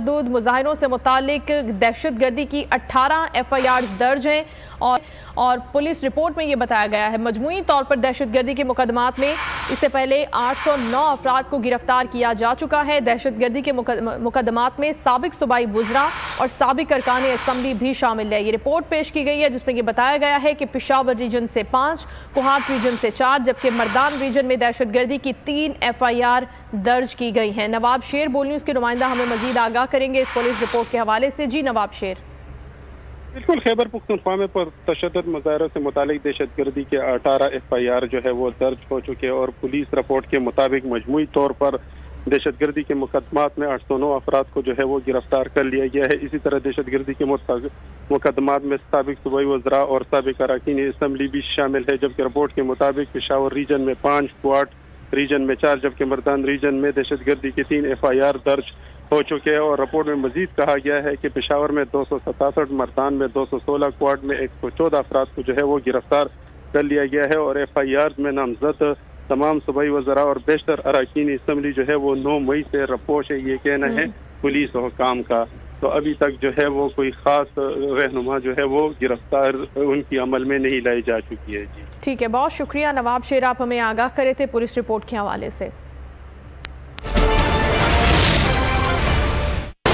तशद्दुद मुजाहिरों से मुतालिक दहशत गर्दी की 18 FIR दर्ज हैं और पुलिस रिपोर्ट में ये बताया गया है मजमूई तौर पर दहशत गर्दी के मुकदमात में इससे पहले 809 अफराद को गिरफ्तार किया जा चुका है। दहशत गर्दी के मुकदमात में साबिक सूबाई वुज़रा और साबिक अरकान असम्बली भी शामिल है। ये रिपोर्ट पेश की गई है जिसमें ये बताया गया है कि पेशावर रीजन से 5, कोहाट रीजन से 4 जबकि मर्दान रीजन में दहशत गर्दी की 3 FIR दर्ज की गई हैं। नवाब शेर बोल न्यूज़ के नुमाइंदा हमें मजीद आगाह करेंगे इस पुलिस रिपोर्ट के हवाले से। जी नवाब शेर। बिल्कुल, खैबर पुख्तनख्वा में पर तशद्दुद मुजाहिरों से मुतालिक दहशत गर्दी के 18 FIR जो है वो दर्ज हो चुके हैं और पुलिस रिपोर्ट के मुताबिक मजमूई तौर पर दहशत गर्दी के मुकदमात में 809 अफराद को जो है वो गिरफ्तार कर लिया गया है। इसी तरह दहशत गर्दी के मुकदमात में साबिक सूबाई वज़रा और साबिक अरकान असम्बली भी शामिल है, जबकि रिपोर्ट के मुताबिक पेशावर रीजन में 5, क्वाट रीजन में 4 जबकि मर्दान रीजन में दहशत गर्दी के 3 FIR दर्ज हो चुके हैं। और रिपोर्ट में मजीद कहा गया है कि पेशावर में 267, मर्दान में 216, क्वाड में 114 अफराद को जो है वो गिरफ्तार कर लिया गया है और FIR में नामजद तमाम सूबाई वज़रा और बेशतर अरकान असम्बली जो है वो 9 मई से रपोश है, ये कहना है पुलिस हुकाम का। तो अभी तक जो है वो कोई खास रहनुमा जो है वो गिरफ्तार उनकी अमल में नहीं लाई जा चुकी है। जी ठीक है, बहुत शुक्रिया नवाब शेर, आप हमें आगाह करे थे पुलिस रिपोर्ट के हवाले से।